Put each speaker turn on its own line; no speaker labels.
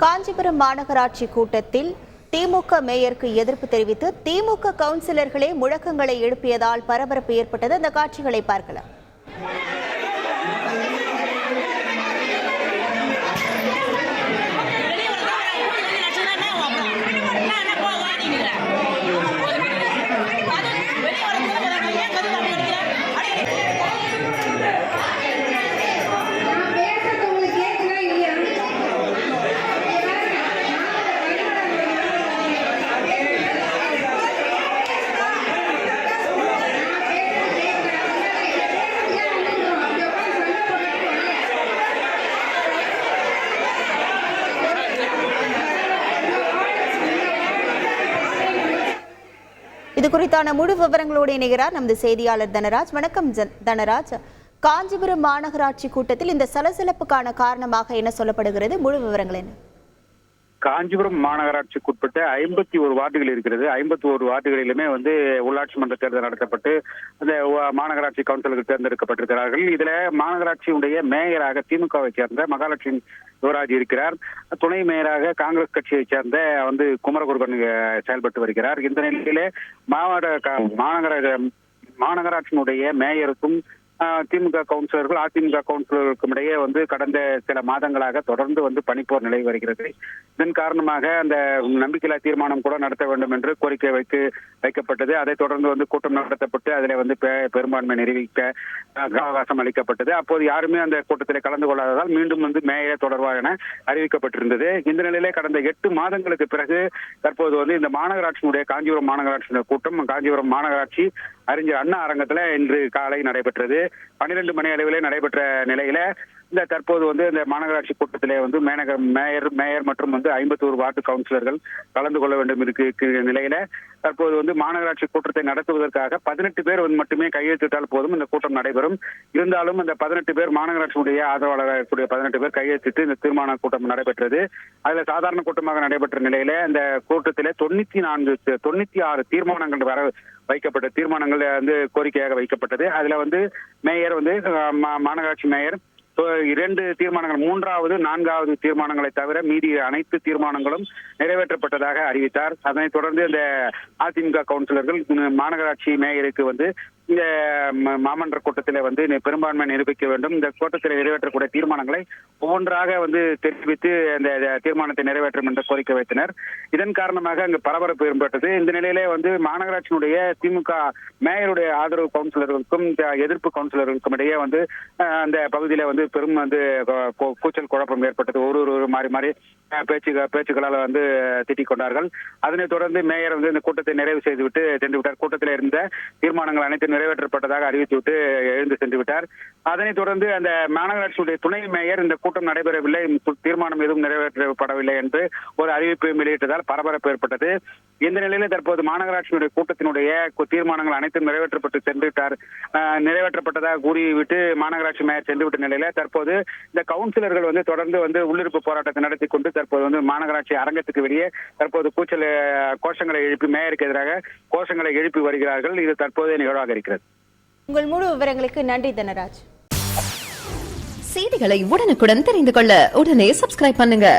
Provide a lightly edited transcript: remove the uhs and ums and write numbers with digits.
காஞ்சிபுரம் மாநகராட்சி கூட்டத்தில் திமுக மேயருக்கு எதிர்ப்பு தெரிவித்து திமுக கவுன்சிலர்களே முழக்கங்களை எழுப்பியதால் பரபரப்பு ஏற்பட்டது. அந்த காட்சிகளை பார்க்கலாம். இது குறித்தான முழு விவரங்களோடு இணைகிறார் நமது செய்தியாளர் தனராஜ். வணக்கம் தனராஜ். காஞ்சிபுரம் மாநகராட்சி கூட்டத்தில் இந்த சலசலப்புக்கான காரணமாக என்ன சொல்லப்படுகிறது? முழு விவரங்கள் என்ன?
காஞ்சிபுரம் மாநகராட்சிக்குட்பட்ட 51 வார்டுகள் இருக்கிறது. 51 வார்டுகளிலுமே உள்ளாட்சி மன்ற தேர்தல் நடத்தப்பட்டு அந்த மாநகராட்சி கவுன்சிலர்கள் தேர்ந்தெடுக்கப்பட்டிருக்கிறார்கள். இதுல மாநகராட்சியுடைய மேயராக திமுகவை சேர்ந்த மகாலட்சுமி யுவராஜ் இருக்கிறார். துணை மேயராக காங்கிரஸ் கட்சியை சேர்ந்த குமரகுருபன் செயல்பட்டு வருகிறார். இந்த நிலையிலே மாநகராட்சியினுடைய மேயருக்கும் திமுக கவுன்சிலர்கள் அதிமுக கவுன்சிலர்களுக்கும் இடையே கடந்த சில மாதங்களாக தொடர்ந்து பனிப்போர் நிலை வருகிறது. இதன் காரணமாக அந்த நம்பிக்கையில்லா தீர்மானம் கூட நடத்த வேண்டும் என்று கோரிக்கை வைக்கப்பட்டது. அதைத் தொடர்ந்து கூட்டம் நடத்தப்பட்டு அதில் பெரும்பான்மை நிரூபிக்க அவகாசம் அளிக்கப்பட்டது. அப்போது யாருமே அந்த கூட்டத்தில் கலந்து கொள்ளாததால் மீண்டும் மேயர் தொடர்பாக என அறிவிக்கப்பட்டிருந்தது. இந்த நிலையிலே கடந்த 8 மாதங்களுக்கு பிறகு தற்போது இந்த மாநகராட்சியினுடைய காஞ்சிபுரம் மாநகராட்சியினுடைய கூட்டம் காஞ்சிபுரம் மாநகராட்சி அறிஞர் அண்ணா அரங்கத்தில் இன்று காலை நடைபெற்றது. 12 மணி அளவிலே நடைபெற்ற நிலையில இந்த தற்போது இந்த மாநகராட்சி கூட்டத்திலே மேயர் மற்றும் 51 வார்டு கவுன்சிலர்கள் கலந்து கொள்ள வேண்டும் இருக்கிற நிலையில தற்போது மாநகராட்சி கூட்டத்தை நடத்துவதற்காக 18 பேர் மட்டுமே கையெழுத்திட்டால் போதும் இந்த கூட்டம் நடைபெறும். இருந்தாலும் அந்த 18 பேர் மாநகராட்சியுடைய ஆதரவாளர்கள் 18 பேர் கையெழுத்திட்டு இந்த தீர்மான கூட்டம் நடைபெற்றது. அதுல சாதாரண கூட்டமாக நடைபெற்ற நிலையில இந்த கூட்டத்திலே 96 தீர்மானங்கள் வைக்கப்பட்ட தீர்மானங்கள் கோரிக்கையாக வைக்கப்பட்டது. அதுல மேயர் மாநகராட்சி மேயர் 2 தீர்மானங்கள் 3வது 4வது தீர்மானங்களை தவிர மீதி அனைத்து தீர்மானங்களும் நிறைவேற்றப்பட்டதாக அறிவித்தார். அதனைத் தொடர்ந்து இந்த அதிமுக கவுன்சிலர்கள் மாநகராட்சி மேயருக்கு இந்த மாமன்ற கூட்டத்தில் பெரும்பான்மை நிரூபிக்க வேண்டும், இந்த கூட்டத்தில் நிறைவேற்றக்கூடிய தீர்மானங்களை ஒவ்வொன்றாக தெரிவித்து இந்த தீர்மானத்தை நிறைவேற்றும் என்ற கோரிக்கை வைத்தனர். இதன் காரணமாக அங்கு பரபரப்பு ஏற்பட்டது. இந்த நிலையிலே மாநகராட்சியினுடைய திமுக மேயருடைய ஆதரவு கவுன்சிலர்களுக்கும் எதிர்ப்பு கவுன்சிலர்களுக்கும் இடையே அந்த பகுதியில பெரும் கூச்சல் குழப்பம் ஏற்பட்டது. ஒரு மாறி மாறி பேச்சுக்களால் திட்டிக் கொண்டார்கள். அதனைத் தொடர்ந்து மேயர் இந்த கூட்டத்தை நிறைவு செய்துவிட்டு சென்று விட்டார். கூட்டத்தில் இருந்த தீர்மானங்கள் அனைத்தும் நிறைவேற்றப்பட்டதாக அறிவித்துவிட்டு எழுந்து சென்று விட்டார். அதனைத் தொடர்ந்து அந்த மாநகராட்சியுடைய துணை மேயர் இந்த கூட்டம் நடைபெறவில்லை, தீர்மானம் எதுவும் நிறைவேற்றப்படவில்லை என்று ஒரு அறிவிப்பை வெளியிட்டதால் பரபரப்பு ஏற்பட்டது. இந்த நிலையில தற்போது மாநகராட்சியினுடைய கூட்டத்தினுடைய தீர்மானங்கள் அனைத்தும் நிறைவேற்றப்பட்டு சென்று விட்டார். நிறைவேற்றப்பட்டதாக கூறிவிட்டு மாநகராட்சி மேயர் சென்று விட்ட நிலையில தற்போது இந்த கவுன்சிலர்கள் தொடர்ந்து உள்ளிருப்பு போராட்டத்தை நடத்தி கொண்டு தற்போது மாநகராட்சி அரங்கத்துக்கு வெளியே தற்போது கோஷங்களை எழுப்பி மேயருக்கு எதிராக கோஷங்களை எழுப்பி வருகிறார்கள். இது தற்போதைய நிகழ்வாக இருக்கிறது.
உங்கள் முழு விவரங்களுக்கு நன்றி தனராஜ்.
செய்திகளை உடனுக்குடன் தெரிந்து கொள்ள உடனே சப்ஸ்கிரைப் பண்ணுங்க.